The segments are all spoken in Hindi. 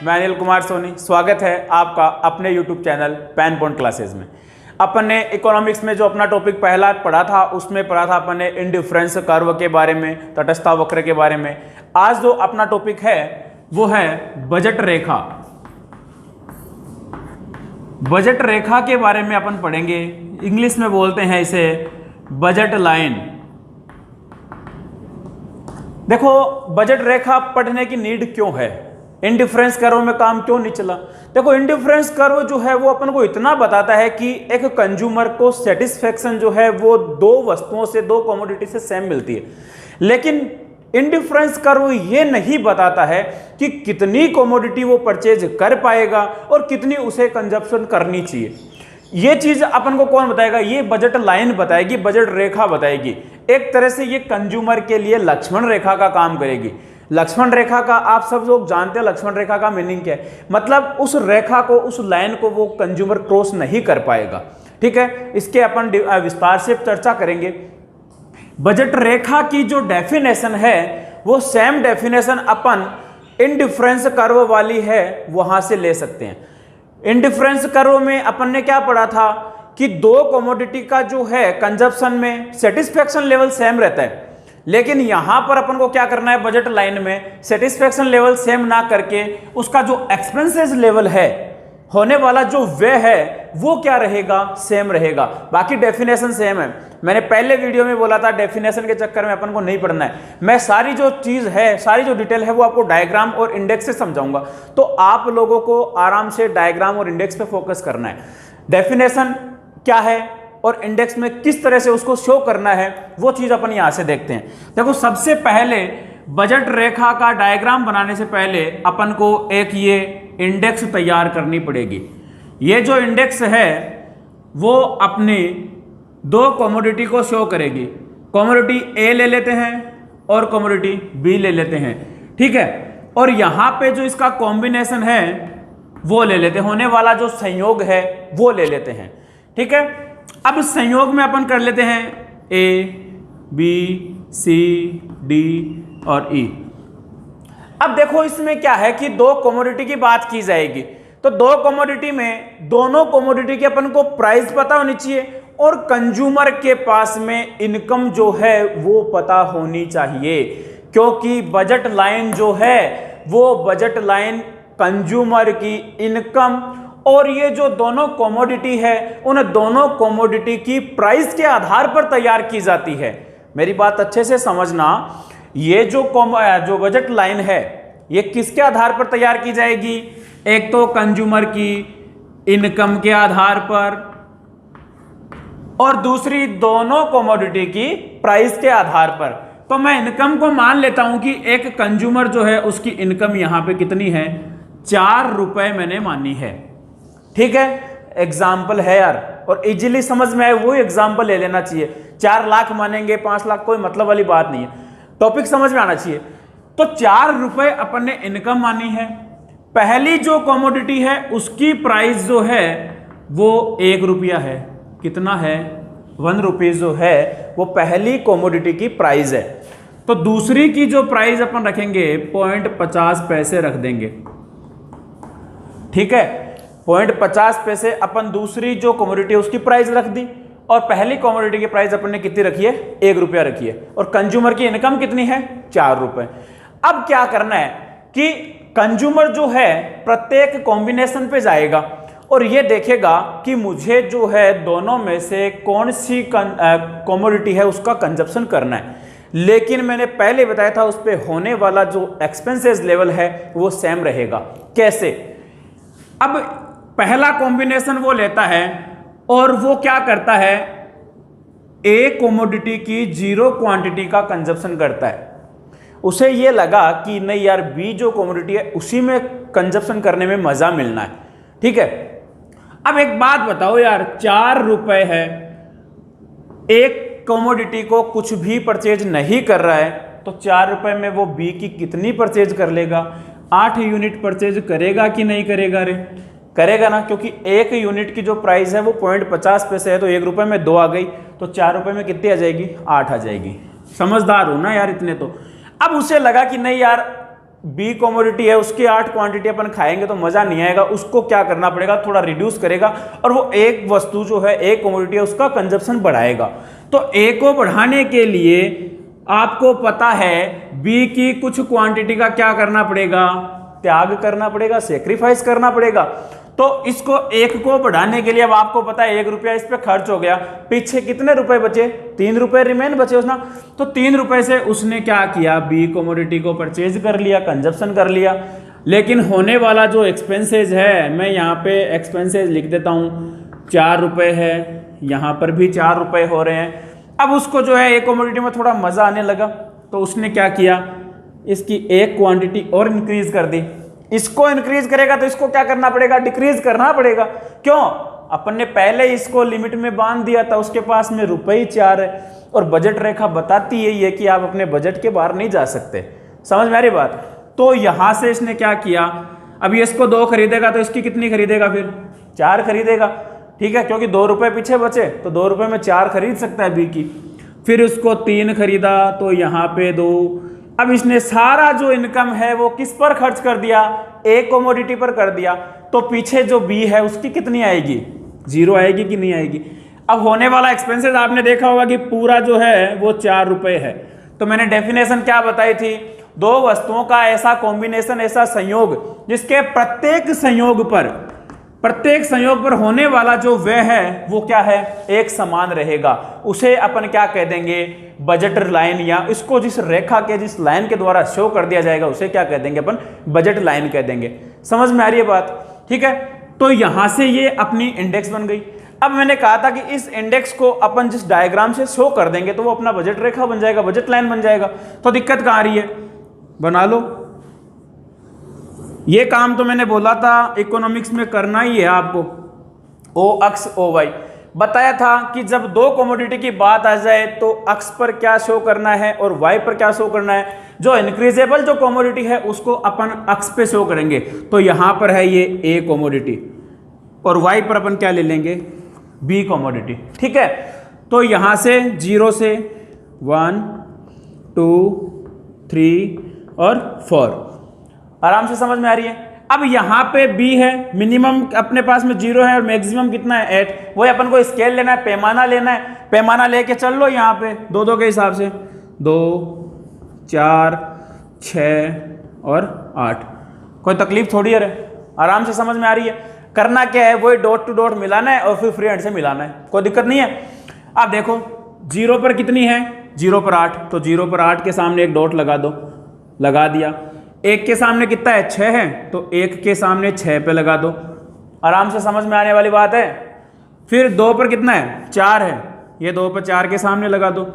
मैं अनिल कुमार सोनी। स्वागत है आपका अपने YouTube channel pain point classes में। अपन ने इकोनॉमिक्स में जो अपना टॉपिक पहला पढ़ा था उसमें पढ़ा था अपन ने इंडिफरेंस कर्व के बारे में, तटस्थता वक्र के बारे में। आज जो अपना टॉपिक है वो है बजट रेखा। बजट रेखा के बारे में अपन पढ़ेंगे। इंग्लिश में बोलते हैं इसे बजट लाइन। देखो बजट रेखा पढ़ने की नीड क्यों है, इंडिफरेंस कर्व में काम क्यों नहीं चला। देखो इंडिफरेंस कर्व जो है वो अपन को इतना बताता है कि एक कंज्यूमर को सेटिस्फेक्शन जो है वो दो वस्तुओं से, दो कमोडिटी से सेम मिलती है, लेकिन इंडिफरेंस कर्व ये नहीं बताता है कि कितनी कमोडिटी वो परचेज कर पाएगा और कितनी उसे कंजप्शन करनी चाहिए। ये चीज अपन को कौन बताएगा? ये बजट लाइन बताएगी, बजट रेखा बताएगी। एक तरह से ये कंज्यूमर के लिए लक्ष्मण रेखा का काम करेगी। लक्ष्मण रेखा का आप सब लोग जानते हैं लक्ष्मण रेखा का मीनिंग क्या है। मतलब उस रेखा को, उस लाइन को वो कंज्यूमर क्रॉस नहीं कर पाएगा। ठीक है, इसके अपन विस्तार से चर्चा करेंगे। बजट रेखा की जो डेफिनेशन है वो सेम डेफिनेशन अपन इंडिफरेंस कर्व वाली है वहां से ले सकते हैं। इंडिफरेंस कर्व में अपन ने क्या पढ़ा था कि दो कमोडिटी का जो है कंजप्शन में सेटिस्फेक्शन लेवल सेम रहता है, लेकिन यहां पर अपन को क्या करना है, बजट लाइन में सेटिस्फेक्शन लेवल सेम ना करके उसका जो एक्सपेंसेस लेवल है, होने वाला जो व्यय है वो क्या रहेगा, सेम रहेगा। बाकी डेफिनेशन सेम है। मैंने पहले वीडियो में बोला था डेफिनेशन के चक्कर में अपन को नहीं पढ़ना है। मैं सारी जो चीज है, सारी जो डिटेल है वो आपको डायग्राम और इंडेक्स से समझाऊंगा, तो आप लोगों को आराम से डायग्राम और इंडेक्स पे फोकस करना है। डेफिनेशन क्या है और इंडेक्स में किस तरह से उसको शो करना है वो चीज अपन यहां से देखते हैं। देखो सबसे पहले बजट रेखा का डायग्राम बनाने से पहले अपन को एक ये इंडेक्स तैयार करनी पड़ेगी। ये जो इंडेक्स है वो अपनी दो कमोडिटी को शो करेगी। कमोडिटी ए ले लेते हैं और कमोडिटी बी ले लेते हैं। ठीक है, और यहां पे जो इसका कॉम्बिनेशन है वो ले लेते हैं, होने वाला जो संयोग है वो ले लेते हैं। ठीक है, अब संयोग में अपन कर लेते हैं ए, बी, सी, डी और ई। अब देखो इसमें क्या है कि दो कमोडिटी की बात की जाएगी, तो दो कमोडिटी में दोनों कमोडिटी के अपन को प्राइस पता होनी चाहिए और कंज्यूमर के पास में इनकम जो है वो पता होनी चाहिए, क्योंकि बजट लाइन जो है वो बजट लाइन कंज्यूमर की इनकम और ये जो दोनों कमोडिटी है उन दोनों कमोडिटी की प्राइस के आधार पर तैयार की जाती है। मेरी बात अच्छे से समझना, ये जो बजट लाइन है ये किसके आधार पर तैयार की जाएगी? एक तो कंज्यूमर की इनकम के आधार पर और दूसरी दोनों कमोडिटी की प्राइस के आधार पर। तो मैं इनकम को मान लेता हूं कि एक कंज्यूमर जो है उसकी इनकम यहां पे कितनी है, 4 रुपए मैंने मानी है। ठीक है, एग्जाम्पल है यार, और इजीली समझ में आए वो एग्जाम्पल ले लेना चाहिए। 4 लाख मानेंगे, 5 लाख, कोई मतलब वाली बात नहीं है, टॉपिक समझ में आना चाहिए। तो 4 रुपए अपन ने इनकम मानी है। पहली जो कमोडिटी है उसकी प्राइस जो है वो 1 रुपया है। कितना है? 1 रुपीज जो है वो पहली कमोडिटी की प्राइस है। तो दूसरी की जो प्राइस अपन रखेंगे 0.50 पैसे रख देंगे। ठीक है, 0.50 पैसे अपन दूसरी जो कमोडिटी है उसकी प्राइस रख दी और पहली कमोडिटी की प्राइस अपन ने कितनी रखी है? 1 रुपया रखी है और कंज्यूमर की इनकम कितनी है? 4 रुपए। अब क्या करना है कि कंज्यूमर जो है प्रत्येक कॉम्बिनेशन पे जाएगा और ये देखेगा कि मुझे जो है दोनों में से कौन सी कमोडिटी है उसका कंजप्शन करना है, लेकिन मैंने पहले बताया था उस पे होने वाला जो एक्सपेंसेस लेवल है वो सेम रहेगा। कैसे? अब पहला कॉम्बिनेशन वो लेता है और वो क्या करता है, ए कमोडिटी की 0 क्वांटिटी का कंजप्शन करता है। उसे ये लगा कि नहीं यार बी जो कमोडिटी है उसी में कंजप्शन करने में मजा मिलना है। ठीक है, अब एक बात बताओ यार, 4 रुपए है, एक कमोडिटी को कुछ भी परचेज नहीं कर रहा है, तो 4 रुपए में वो बी की कितनी परचेज कर लेगा? 8 यूनिट परचेज करेगा कि नहीं करेगा? रे करेगा ना, क्योंकि एक यूनिट की जो प्राइस है वो 0.50 पैसे है, तो 1 रुपए में 2 आ गई, तो 4 रुपए में कितनी आ जाएगी? 8 आ जाएगी। समझदार हो ना यार इतने तो। अब उसे लगा कि नहीं यार बी कमोडिटी है उसकी 8 क्वांटिटी अपन खाएंगे तो मजा नहीं आएगा, उसको क्या करना पड़ेगा, थोड़ा रिड्यूस करेगा और वो एक वस्तु जो है, एक कमोडिटी है, उसका कंजप्शन बढ़ाएगा। तो ए को बढ़ाने के लिए आपको पता है बी की कुछ क्वांटिटी का क्या करना पड़ेगा, त्याग करना पड़ेगा, सेक्रीफाइस करना पड़ेगा। तो इसको एक को बढ़ाने के लिए अब आपको पता है 1 रुपया इस पे खर्च हो गया, पीछे कितने रुपए बचे, 3 रुपए रिमेन बचे उसना। तो 3 रुपए से उसने क्या किया, बी कमोडिटी को परचेज कर लिया, कंजप्शन कर लिया। लेकिन होने वाला जो एक्सपेंसेज है, मैं यहाँ पे एक्सपेंसेज लिख देता हूँ, 4 रुपए है, यहाँ पर भी 4 रुपए हो रहे हैं। अब उसको जो है एक कमोडिटी में थोड़ा मजा आने लगा, तो उसने क्या किया, इसकी एक क्वांटिटी और इंक्रीज कर दी। इसको इंक्रीज करेगा तो इसको क्या करना पड़ेगा, डिक्रीज करना पड़ेगा। क्यों, अपन ने पहले इसको लिमिट में बांध दिया था, उसके पास में रुपए ही 4 है और बजट रेखा बताती है ये कि आप अपने बजट के बाहर नहीं जा सकते। समझ में आ रही बात। तो यहां से इसने क्या किया, अब ये इसको 2 खरीदेगा तो इसकी कितनी खरीदेगा, फिर 4 खरीदेगा। ठीक है, क्योंकि 2 रुपए पीछे बचे तो 2 रुपए में 4 खरीद सकता है बी की। फिर उसको 3 खरीदा तो यहाँ पे 2। अब इसने सारा जो इनकम है वो किस पर खर्च कर दिया, एक कमोडिटी पर कर दिया। तो पीछे जो बी है उसकी कितनी आएगी, 0 आएगी कि नहीं आएगी। अब होने वाला एक्सपेंसेस आपने देखा होगा कि पूरा जो है वो 4 रुपए है। तो मैंने डेफिनेशन क्या बताई थी, 2 वस्तुओं का ऐसा कॉम्बिनेशन, ऐसा संयोग जिसके प्रत्येक संयोग पर होने वाला जो व्यय है वो क्या है, एक समान रहेगा। उसे अपन क्या कह देंगे, बजट लाइन, या इसको जिस रेखा के, जिस लाइन के द्वारा शो कर दिया जाएगा उसे क्या कह देंगे अपन, बजट लाइन कह देंगे। समझ में आ रही है बात। ठीक है, तो यहां से ये अपनी इंडेक्स बन गई। अब मैंने कहा था कि इस इंडेक्स को अपन जिस डायग्राम से शो कर देंगे तो वो अपना बजट रेखा बन जाएगा, बजट लाइन बन जाएगा। तो दिक्कत कहां आ रही है, बना लो। ये काम तो मैंने बोला था इकोनॉमिक्स में करना ही है आपको। ओ अक्स ओ वाई बताया था कि जब 2 कमोडिटी की बात आ जाए तो अक्स पर क्या शो करना है और वाई पर क्या शो करना है। जो इंक्रीजेबल जो कमोडिटी है उसको अपन अक्स पे शो करेंगे। तो यहां पर है ये ए कमोडिटी और वाई पर अपन क्या ले लेंगे, बी कमोडिटी। ठीक है, तो यहां से 0 से 1 2 3 और 4 आराम से समझ में आ रही है। अब यहां पे b है, मिनिमम अपने पास में 0 है और मैक्सिमम कितना है 8। वही अपन को स्केल लेना है, पैमाना लेना है। पैमाना लेके चल लो यहाँ पे 2 के हिसाब से, 2 4 6 और 8। कोई तकलीफ थोड़ी है, आराम से समझ में आ रही है। करना क्या है, वही डॉट टू डॉट मिलाना है और फिर फ्री हैंड से मिलाना है, कोई दिक्कत नहीं है। अब देखो 0 पर कितनी है, 0 पर 8, तो 0 पर 8 के सामने एक डॉट लगा दो, लगा दिया। 1 के सामने कितना है, 6 है, तो 1 के सामने 6 पे लगा दो, आराम से समझ में आने वाली बात है। फिर 2 पर कितना है, 4 है, ये 2 पर 4 के सामने लगा दो,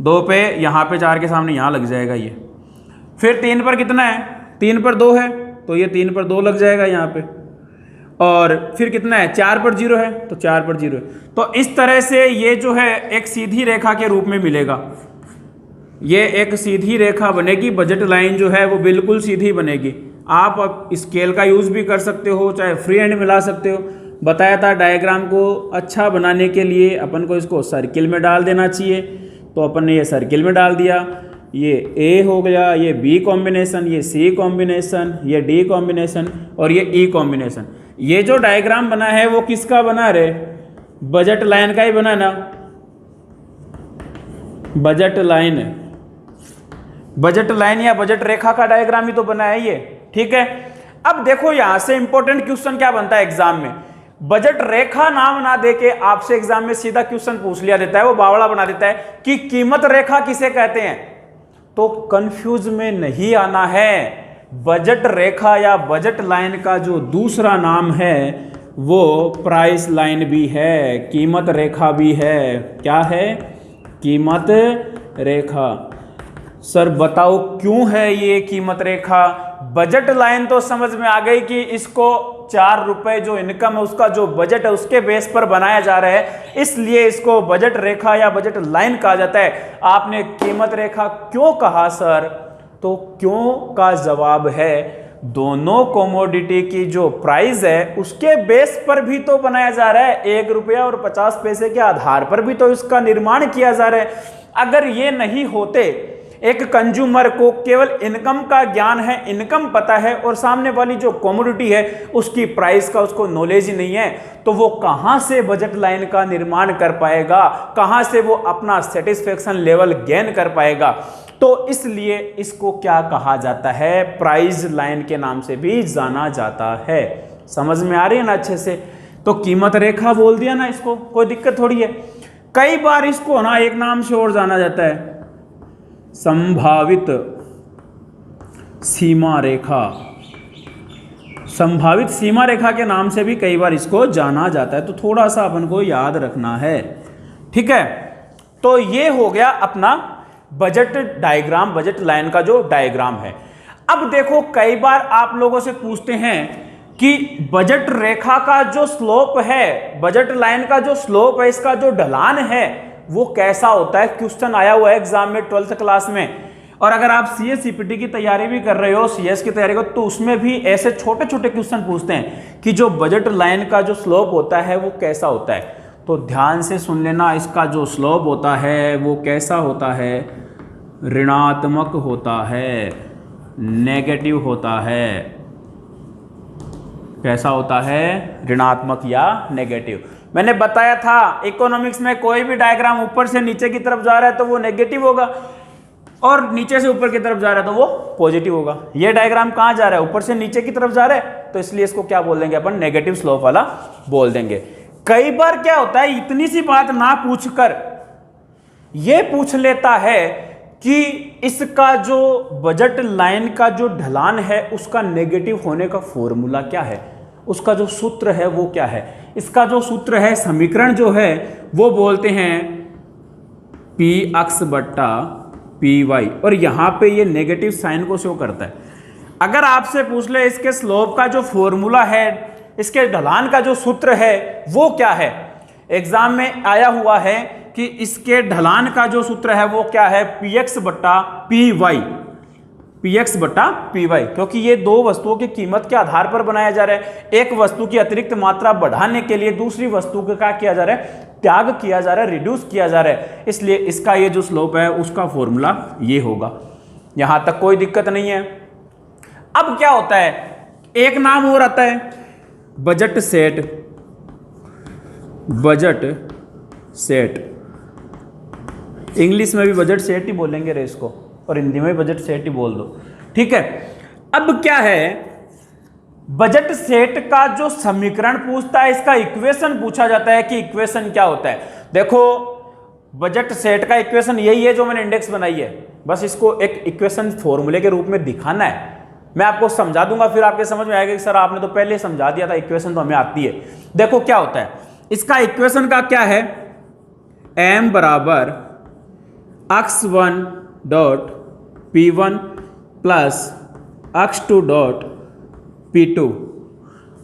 2 पे यहाँ पे 4 के सामने यहाँ लग जाएगा ये। फिर 3 पर कितना है, 3 पर 2 है, तो ये 3 पर 2 लग जाएगा यहाँ पे। और फिर कितना है, 4 पर 0 है, तो 4 पर 0 है। तो इस तरह से ये जो है एक सीधी रेखा के रूप में मिलेगा। ये एक सीधी रेखा बनेगी, बजट लाइन जो है वो बिल्कुल सीधी बनेगी। आप अब स्केल का यूज़ भी कर सकते हो, चाहे फ्री हैंड मिला सकते हो। बताया था डायग्राम को अच्छा बनाने के लिए अपन को इसको सर्किल में डाल देना चाहिए, तो अपन ने ये सर्किल में डाल दिया। ये ए हो गया, ये बी कॉम्बिनेशन, ये सी कॉम्बिनेशन, ये डी कॉम्बिनेशन और ये ई कॉम्बिनेशन। ये जो डायग्राम बना है वो किसका बना रे, बजट लाइन का ही बना ना, बजट लाइन, बजट लाइन या बजट रेखा का डायग्राम ही तो बना है ये। ठीक है, अब देखो यहां से इंपॉर्टेंट क्वेश्चन क्या बनता है एग्जाम में, बजट रेखा नाम ना देके आपसे एग्जाम में सीधा क्वेश्चन पूछ लिया देता है, वो बावड़ा बना देता है कि कीमत रेखा किसे कहते हैं। तो कंफ्यूज में नहीं आना है, बजट रेखा या बजट लाइन का जो दूसरा नाम है वो प्राइस लाइन भी है, कीमत रेखा भी है। क्या है, कीमत रेखा। सर बताओ क्यों है ये कीमत रेखा। बजट लाइन तो समझ में आ गई कि इसको 4 रुपए जो इनकम है उसका जो बजट है उसके बेस पर बनाया जा रहा है, इसलिए इसको बजट रेखा या बजट लाइन कहा जाता है। आपने कीमत रेखा क्यों कहा सर, तो क्यों का जवाब है दोनों कमोडिटी की जो प्राइस है उसके बेस पर भी तो बनाया जा रहा है, 1 रुपया और 50 पैसे के आधार पर भी तो इसका निर्माण किया जा रहा है। अगर ये नहीं होते, एक कंज्यूमर को केवल इनकम का ज्ञान है, इनकम पता है, और सामने वाली जो कमोडिटी है उसकी प्राइस का उसको नॉलेज ही नहीं है, तो वो कहां से बजट लाइन का निर्माण कर पाएगा, कहां से वो अपना सेटिस्फेक्शन लेवल गेन कर पाएगा। तो इसलिए इसको क्या कहा जाता है, प्राइस लाइन के नाम से भी जाना जाता है। समझ में आ रही है ना अच्छे से? तो कीमत रेखा बोल दिया ना, इसको कोई दिक्कत थोड़ी है। कई बार इसको ना एक नाम से और जाना जाता है, संभावित सीमा रेखा। संभावित सीमा रेखा के नाम से भी कई बार इसको जाना जाता है, तो थोड़ा सा अपन को याद रखना है, ठीक है। तो ये हो गया अपना बजट डायग्राम, बजट लाइन का जो डायग्राम है। अब देखो कई बार आप लोगों से पूछते हैं कि बजट रेखा का जो स्लोप है, बजट लाइन का जो स्लोप है, इसका जो ढलान है वो कैसा होता है। क्वेश्चन आया हुआ है एग्जाम में 12th क्लास में। और अगर आप CS CPT की तैयारी भी कर रहे हो, CS की तैयारी को, तो उसमें भी ऐसे छोटे छोटे क्वेश्चन पूछते हैं कि जो बजट लाइन का जो स्लोप होता है वो कैसा होता है। तो ध्यान से सुन लेना, इसका जो स्लोप होता है वो कैसा होता है, ऋणात्मक होता है, नेगेटिव होता है। कैसा होता है, ऋणात्मक या नेगेटिव। मैंने बताया था इकोनॉमिक्स में कोई भी डायग्राम ऊपर से नीचे की तरफ जा रहा है तो वो नेगेटिव होगा, और नीचे से ऊपर की तरफ जा रहा है तो वो पॉजिटिव होगा। ये डायग्राम कहाँ जा रहा है, ऊपर से नीचे की तरफ जा रहा है, तो इसलिए इसको क्या बोल देंगे अपन, नेगेटिव स्लोप वाला बोल देंगे। कई बार क्या होता है, इतनी सी बात ना पूछकर ये पूछ लेता है कि इसका जो बजट लाइन का जो ढलान है उसका नेगेटिव होने का फॉर्मूला क्या है, उसका जो सूत्र है वो क्या है। इसका जो सूत्र है, समीकरण जो है वो बोलते हैं px बट्टा py, और यहां पे ये नेगेटिव साइन को शो करता है। अगर आपसे पूछ ले इसके स्लोप का जो फॉर्मूला है, इसके ढलान का जो सूत्र है वो क्या है, एग्जाम में आया हुआ है कि इसके ढलान का जो सूत्र है वो क्या है, px बट्टा py, px बट्टा py, क्योंकि ये दो वस्तुओं की कीमत के आधार पर बनाया जा रहा है। एक वस्तु की अतिरिक्त मात्रा बढ़ाने के लिए दूसरी वस्तु का क्या किया जा रहा है, त्याग किया जा रहा है, रिड्यूस किया जा रहा है। इसलिए इसका ये जो स्लोप है उसका फॉर्मूला ये होगा। यहां तक कोई दिक्कत नहीं है। अब क्या होता है, एक नाम और आता है budget set, budget set. English में भी बजट सेट ही बोलेंगे रे इसको, और हिंदी में भी बजट सेट ही बोल दो, ठीक है। अब क्या है, बजट सेट का जो समीकरण पूछता है, इसका इक्वेशन पूछा जाता है कि इक्वेशन क्या होता है। देखो बजट सेट का इक्वेशन यही है जो मैंने इंडेक्स बनाई है, बस इसको एक इक्वेशन फॉर्मूले के रूप में दिखाना है। मैं आपको समझा दूंगा, फिर आपके समझ में आएगा कि सर आपने तो पहले समझा दिया था, इक्वेशन तो हमें आती है। देखो क्या होता है, इसका इक्वेशन का क्या है, m बराबर x1 dot p1 plus x2 dot p2,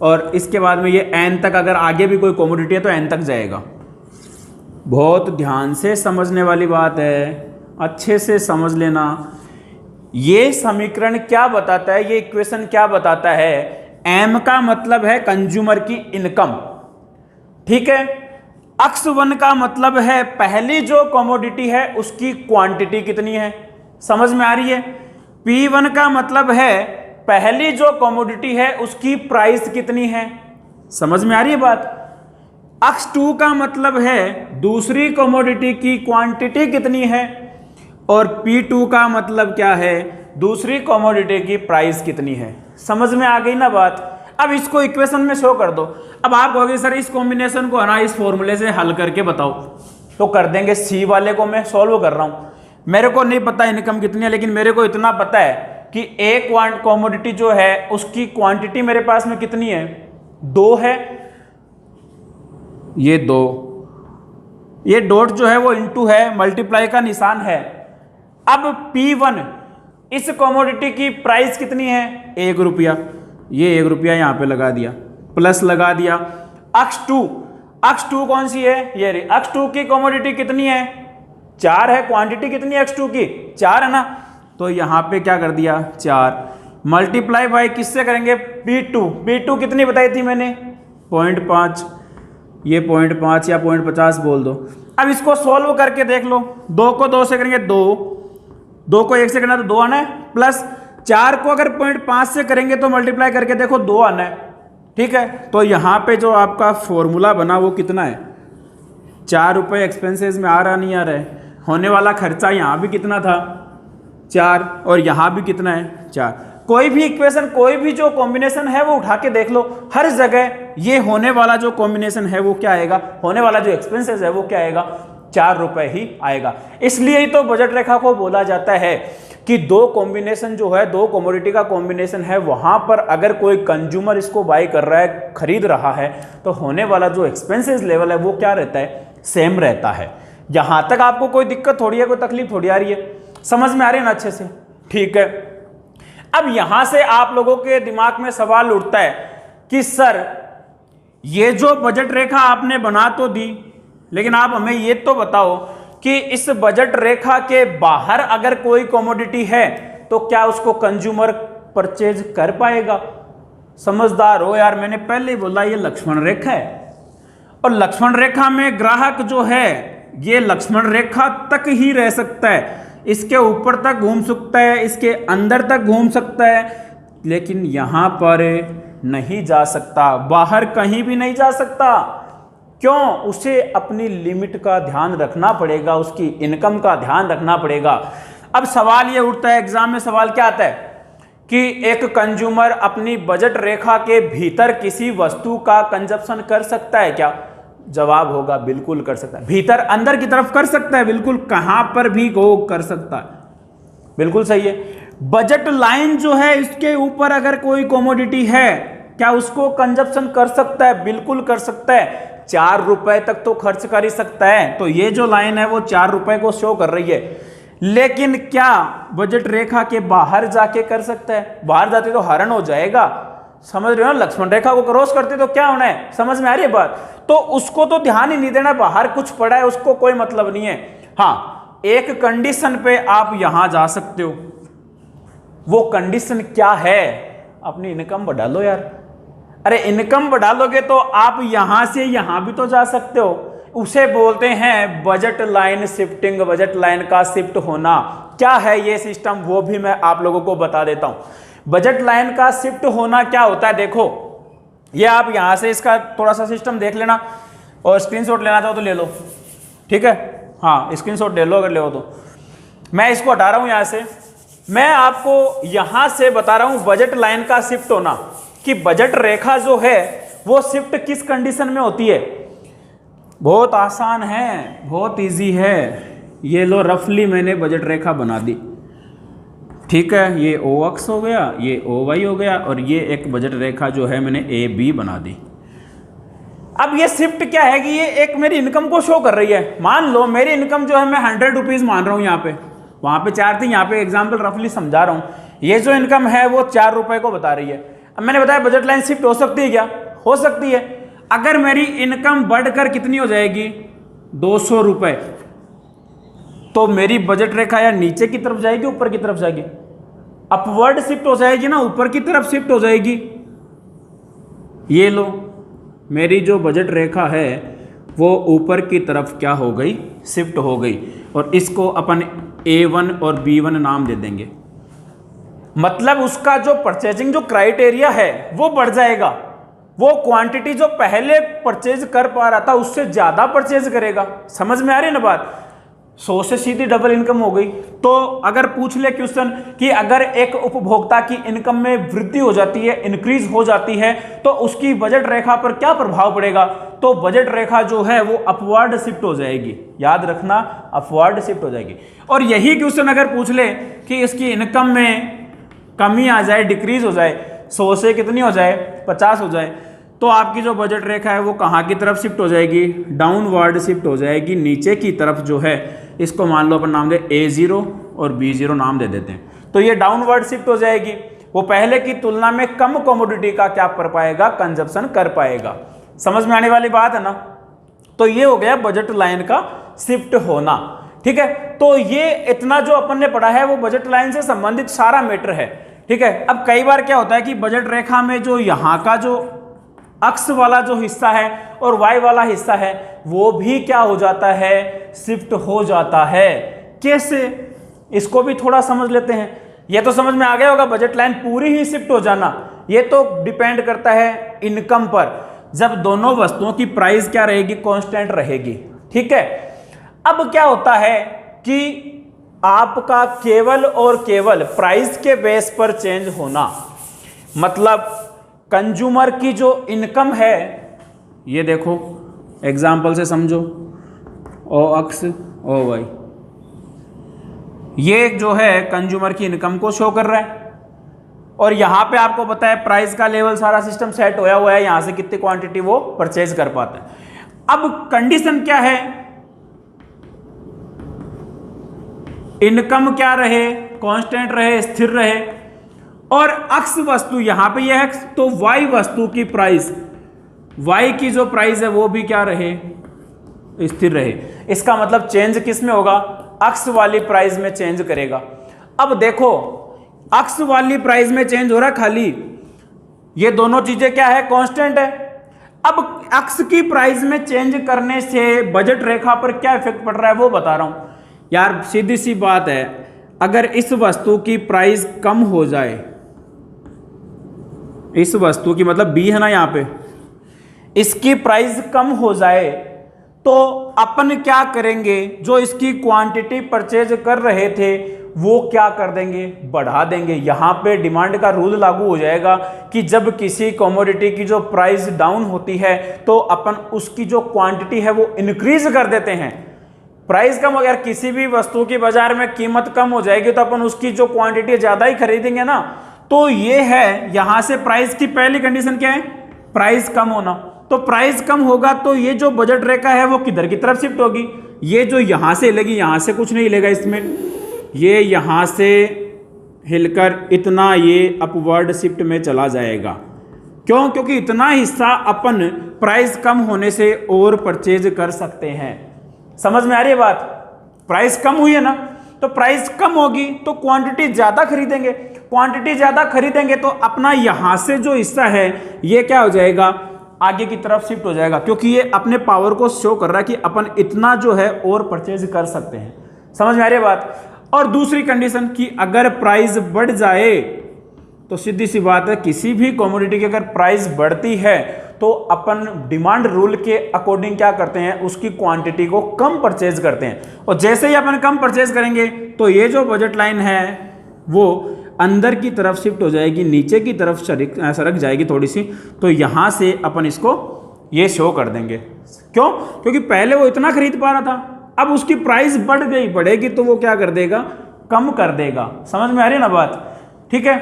और इसके बाद में ये n तक, अगर आगे भी कोई कमोडिटी है तो n तक जाएगा। बहुत ध्यान से समझने वाली बात है, अच्छे से समझ लेना। ये समीकरण क्या बताता है, ये इक्वेशन क्या बताता है, m का मतलब है कंज्यूमर की इनकम, ठीक है। x1 का मतलब है पहली जो कमोडिटी है उसकी क्वांटिटी कितनी है, समझ में आ रही है। P1 का मतलब है पहली जो कमोडिटी है उसकी प्राइस कितनी है, समझ में आ रही है बात। x2 का मतलब है दूसरी कमोडिटी की क्वांटिटी कितनी है, और P2 का मतलब क्या है, दूसरी कमोडिटी की प्राइस कितनी है। समझ में आ गई ना बात। अब इसको इक्वेशन में शो कर दो। अब आप कहोगे सर इस कॉम्बिनेशन को है ना इस फॉर्मूले से हल करके बताओ, तो कर देंगे। सी वाले को मैं सॉल्व कर रहा हूं, मेरे को नहीं पता इनकम कितनी है, लेकिन मेरे को इतना पता है कि एक कमोडिटी जो है उसकी क्वांटिटी मेरे पास में कितनी है, 2 है, ये 2, ये डॉट जो है वो इनटू है, मल्टीप्लाई का निशान है। अब P1 इस कमोडिटी की प्राइस कितनी है, 1 रुपया, ये 1 रुपया यहां पे लगा दिया, प्लस लगा दिया। x2 कौन सी है, ये रे, x2 की कमोडिटी कितनी है, 4 है, क्वांटिटी कितनी है x2 की, 4 है ना, तो यहां पे क्या कर दिया 4, मल्टीप्लाई बाय किससे करेंगे, P2 कितनी बताई थी मैंने, 0.5, ये 0.5 या 0.50 बोल दो। अब इसको सॉल्व करके देख लो, 2 को 2 से करेंगे 2, 2 को 1 से करना तो 2 आना है, प्लस 4 को अगर 0.5 से करेंगे तो मल्टीप्लाई करके देखो 2 आना है। ठीक है, तो यहाँ पे जो आपका फॉर्मूला बना वो कितना है, 4 रुपये एक्सपेंसेस में आ रहा नहीं आ रहा है, होने वाला खर्चा यहाँ भी कितना था 4 और यहाँ भी कितना है 4। कोई भी इक्वेशन, कोई भी जो कॉम्बिनेशन है वो उठा के देख लो, हर जगह ये होने वाला जो कॉम्बिनेशन है वो क्या आएगा, होने वाला जो एक्सपेंसेस है वो क्या आएगा, 4 रुपये ही आएगा। इसलिए ही तो बजट रेखा को बोला जाता है कि 2 कॉम्बिनेशन जो है, 2 कमोडिटी का कॉम्बिनेशन है, वहां पर अगर कोई कंज्यूमर इसको बाई कर रहा है, खरीद रहा है, तो होने वाला जो एक्सपेंसेस लेवल है वो क्या रहता है, सेम रहता है। यहां तक आपको कोई दिक्कत थोड़ी है, कोई तकलीफ थोड़ी आ रही है, समझ में आ रही है ना अच्छे से? ठीक है, अब यहां से आप लोगों के दिमाग में सवाल उठता है कि सर ये जो बजट रेखा आपने बना तो दी, लेकिन आप हमें ये तो बताओ कि इस बजट रेखा के बाहर अगर कोई कमोडिटी है तो क्या उसको कंज्यूमर परचेज कर पाएगा? समझदार हो यार, मैंने पहले ही बोला ये लक्ष्मण रेखा है, और लक्ष्मण रेखा में ग्राहक जो है ये लक्ष्मण रेखा तक ही रह सकता है, इसके ऊपर तक घूम सकता है, इसके अंदर तक घूम सकता है, लेकिन यहां पर नहीं जा सकता, बाहर कहीं भी नहीं जा सकता। क्यों? उसे अपनी लिमिट का ध्यान रखना पड़ेगा, उसकी इनकम का ध्यान रखना पड़ेगा। अब सवाल ये उठता है, एग्जाम में सवाल क्या आता है कि एक कंज्यूमर अपनी बजट रेखा के भीतर किसी वस्तु का कंजप्शन कर सकता है क्या? जवाब होगा बिल्कुल कर सकता है। भीतर अंदर की तरफ कर सकता है, बिल्कुल, कहां पर भी गो कर सकता है, बिल्कुल सही है। बजट लाइन जो है इसके ऊपर अगर कोई कमोडिटी है, क्या उसको कंजप्शन कर सकता है? बिल्कुल कर सकता है, 4 रुपए तक तो खर्च कर ही सकता है। तो ये जो लाइन है वो 4 रुपए को शो कर रही है, लेकिन क्या बजट रेखा के बाहर जाके कर सकता है? बाहर जाते तो हरण हो जाएगा, समझ रहे हो ना? लक्ष्मण रेखा को क्रॉस करते तो क्या होना है, समझ में आ रही है बात? तो उसको तो ध्यान ही नहीं देना, बाहर कुछ पड़ा है उसको कोई मतलब नहीं है। हाँ, एक कंडीशन पे आप यहां जा सकते हो, वो कंडीशन क्या है? अपनी इनकम बढ़ा लो यार। अरे इनकम बढ़ा लोगे तो आप यहां से यहां भी तो जा सकते हो, उसे बोलते हैं budget line shifting, budget line का शिफ्ट होना। क्या है ये सिस्टम, वो भी मैं आप लोगों को बता देता हूं। बजट लाइन का शिफ्ट होना क्या होता है, देखो ये आप यहां से इसका थोड़ा सा सिस्टम देख लेना, और स्क्रीनशॉट लेना चाहो तो ले लो, ठीक है? हाँ, स्क्रीनशॉट ले लो अगर ले हो तो। मैं इसको हटा रहा हूं यहां से, मैं आपको यहां से बता रहा हूं बजट लाइन का शिफ्ट होना, कि बजट रेखा जो है वो शिफ्ट किस कंडीशन में होती है। बहुत आसान है, बहुत इजी है। ये लो, रफली मैंने बजट रेखा बना दी, ठीक है? ये ओ एक्स हो गया, ये ओ वाई हो गया, और ये एक बजट रेखा जो है मैंने ए बी बना दी। अब ये शिफ्ट क्या है कि ये एक मेरी इनकम को शो कर रही है। मान लो मेरी इनकम जो है मैं 100 रुपीज मान रहा हूं यहाँ पे, वहां पे 4 थी, यहाँ पे एग्जाम्पल रफली समझा रहा हूं। ये जो इनकम है वो 4 रुपए को बता रही है। अब मैंने बताया बजट लाइन शिफ्ट हो सकती है क्या? हो सकती है। अगर मेरी इनकम बढ़कर कितनी हो जाएगी, 200 रुपए, तो मेरी बजट रेखा या नीचे की तरफ जाएगी, ऊपर की तरफ जाएगी? अपवर्ड शिफ्ट हो जाएगी ना, ऊपर की तरफ शिफ्ट हो जाएगी। ये लो, मेरी जो बजट रेखा है वो ऊपर की तरफ क्या हो गई, शिफ्ट हो गई, और इसको अपन A1 और B1 नाम दे देंगे। मतलब उसका जो परचेजिंग जो क्राइटेरिया है वो बढ़ जाएगा, वो क्वांटिटी जो पहले परचेज कर पा रहा था उससे ज्यादा परचेज करेगा। समझ में आ रही है ना बात? 100 से सीधी डबल इनकम हो गई। तो अगर पूछ ले क्वेश्चन कि अगर एक उपभोक्ता की इनकम में वृद्धि हो जाती है, इंक्रीज हो जाती है, तो उसकी बजट रेखा पर क्या प्रभाव पड़ेगा? तो बजट रेखा जो है वो अपवर्ड शिफ्ट हो जाएगी। याद रखना, अपवर्ड शिफ्ट हो जाएगी। और यही क्वेश्चन अगर पूछ ले कि इसकी इनकम में कमी आ जाए, डिक्रीज हो जाए, 100 से कितनी हो जाए, 50 हो जाए, तो आपकी जो बजट रेखा है वो कहाँ की तरफ शिफ्ट हो जाएगी? डाउनवर्ड शिफ्ट हो जाएगी, नीचे की तरफ जो है। इसको मान लो अपन नाम दे A0 और B0 नाम दे देते हैं। तो ये डाउनवर्ड शिफ्ट हो जाएगी, वो पहले की तुलना में कम कमोडिटी का क्या कर पाएगा, कंजप्शन कर पाएगा। समझ में आने वाली बात है ना? तो ये हो गया बजट लाइन का शिफ्ट होना, ठीक है? तो ये इतना जो अपन ने पढ़ा है वो बजट लाइन से संबंधित सारा मैटर है, ठीक है? अब कई बार क्या होता है कि बजट रेखा में जो यहाँ का जो अक्ष वाला जो हिस्सा है और वाई वाला हिस्सा है वो भी क्या हो जाता है, शिफ्ट हो जाता है। कैसे? इसको भी थोड़ा समझ लेते हैं। ये तो समझ में आ गया होगा, बजट लाइन पूरी ही शिफ्ट हो जाना, ये तो डिपेंड करता है इनकम पर, जब दोनों वस्तुओं की प्राइस क्या रहेगी, कांस्टेंट रहेगी। ठीक है, अब क्या होता है कि आपका केवल और केवल प्राइस के बेस पर चेंज होना, मतलब कंज्यूमर की जो इनकम है, ये देखो एग्जाम्पल से समझो, ओ अक्स ओ वाई, ये जो है कंज्यूमर की इनकम को शो कर रहा है, और यहां पे आपको पता है प्राइस का लेवल सारा सिस्टम सेट होया हुआ है, यहां से कितनी क्वांटिटी वो परचेज कर पाता है। अब कंडीशन क्या है, इनकम क्या रहे, कांस्टेंट रहे, स्थिर रहे, और अक्स वस्तु यहां पे ये है, तो वाई वस्तु की प्राइस, वाई की जो प्राइस है वो भी क्या रहे, स्थिर रहे। इसका मतलब चेंज किस में होगा, अक्स वाली प्राइस में चेंज करेगा। अब देखो अक्स वाली प्राइस में चेंज हो रहा है खाली, ये दोनों चीजें क्या है, कांस्टेंट है। अब अक्स की प्राइस में चेंज करने से बजट रेखा पर क्या इफेक्ट पड़ रहा है वो बता रहा हूं यार। सीधी सी बात है, अगर इस वस्तु की प्राइस कम हो जाए, इस वस्तु की मतलब बी है ना यहां पे, इसकी प्राइस कम हो जाए तो अपन क्या करेंगे, जो इसकी क्वांटिटी परचेज कर रहे थे वो क्या कर देंगे, बढ़ा देंगे। यहां पे डिमांड का रूल लागू हो जाएगा कि जब किसी कमोडिटी की जो प्राइस डाउन होती है तो अपन उसकी जो क्वांटिटी है वो इंक्रीज कर देते हैं। प्राइस कम, अगर किसी भी वस्तु की बाजार में कीमत कम हो जाएगी तो अपन उसकी जो क्वांटिटी ज्यादा ही खरीदेंगे ना। तो ये है, यहां से प्राइस की पहली कंडीशन क्या है, प्राइस कम होना। तो प्राइस कम होगा तो ये जो बजट रेखा है वो किधर की तरफ शिफ्ट होगी, ये जो यहां से हिलेगी, यहां से कुछ नहीं हिलेगा इसमें, ये यहां से हिलकर इतना ये अपवर्ड शिफ्ट में चला जाएगा। क्यों, क्योंकि इतना हिस्सा अपन प्राइस कम होने से और परचेज कर सकते हैं। समझ में आ रही है बात, प्राइस कम हुई है ना, तो प्राइस कम होगी तो क्वांटिटी ज्यादा खरीदेंगे, क्वांटिटी ज्यादा खरीदेंगे तो अपना यहां से जो हिस्सा है ये क्या हो जाएगा, आगे की तरफ शिफ्ट हो जाएगा, क्योंकि ये अपने पावर को शो कर रहा है कि अपन इतना जो है और परचेज कर सकते हैं। समझ में आ रही है बात। और दूसरी कंडीशन कि अगर प्राइस बढ़ जाए तो सीधी सी बात है, किसी भी कमोडिटी की अगर प्राइस बढ़ती है तो अपन डिमांड रूल के अकॉर्डिंग क्या करते हैं, उसकी क्वांटिटी को कम परचेज करते हैं। और जैसे ही अपन कम परचेज करेंगे तो ये जो बजट लाइन है वो अंदर की तरफ शिफ्ट हो जाएगी, नीचे की तरफ सरक जाएगी थोड़ी सी, तो यहां से अपन इसको ये शो कर देंगे। क्यों, क्योंकि पहले वो इतना खरीद पा रहा था, अब उसकी प्राइस बढ़ गई, बढ़ेगी तो वो क्या कर देगा, कम कर देगा। समझ में आ रही है ना बात। ठीक है,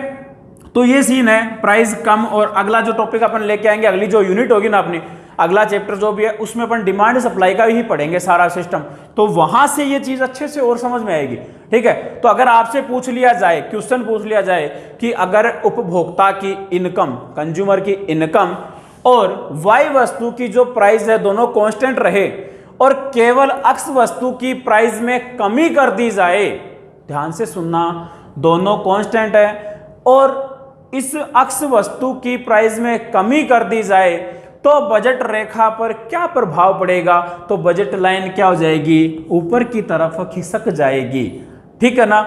तो ये सीन है प्राइस कम। और अगला जो टॉपिक अपन लेके आएंगे, अगली जो यूनिट होगी ना अपनी, अगला चैप्टर जो भी है उसमें अपन डिमांड सप्लाई का ही पढ़ेंगे सारा सिस्टम, तो वहां से ये चीज अच्छे से और समझ में आएगी। ठीक है, तो अगर आपसे पूछ लिया जाए, क्वेश्चन पूछ लिया जाए कि अगर उपभोक्ता की इनकम, कंज्यूमर की इनकम और वाई वस्तु की जो प्राइस है दोनों कांस्टेंट रहे और केवल एक्स वस्तु की प्राइस में कमी कर दी जाए, ध्यान से सुनना, दोनों कांस्टेंट है और इस एक्स वस्तु की प्राइस में कमी कर दी जाए तो बजट रेखा पर क्या प्रभाव पड़ेगा, तो बजट लाइन क्या हो जाएगी, ऊपर की तरफ खिसक जाएगी। ठीक है ना,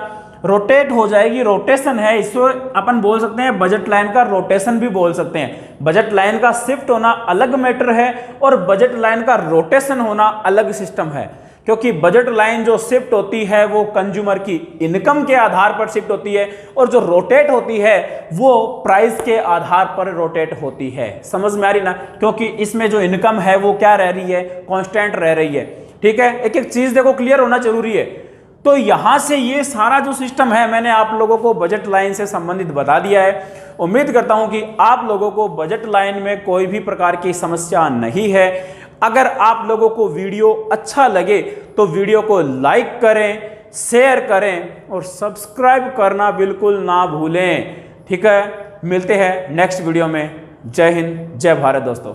रोटेट हो जाएगी, रोटेशन है, इसको अपन बोल सकते हैं बजट लाइन का रोटेशन भी बोल सकते हैं। बजट लाइन का शिफ्ट होना अलग मैटर है और बजट लाइन का रोटेशन होना अलग सिस्टम है, क्योंकि बजट लाइन जो शिफ्ट होती है वो कंज्यूमर की इनकम के आधार पर शिफ्ट होती है और जो रोटेट होती है वो प्राइस के आधार पर रोटेट होती है। समझ में आ रही ना, क्योंकि इसमें जो इनकम है वो क्या रह रही है, कांस्टेंट रह रही है। ठीक है, एक एक चीज देखो क्लियर होना जरूरी है। तो यहां से ये सारा जो सिस्टम है मैंने आप लोगों को बजट लाइन से संबंधित बता दिया है। उम्मीद करता हूं कि आप लोगों को बजट लाइन में कोई भी प्रकार की समस्या नहीं है। अगर आप लोगों को वीडियो अच्छा लगे तो वीडियो को लाइक करें, शेयर करें और सब्सक्राइब करना बिल्कुल ना भूलें। ठीक है, मिलते हैं नेक्स्ट वीडियो में। जय हिंद, जय भारत दोस्तों।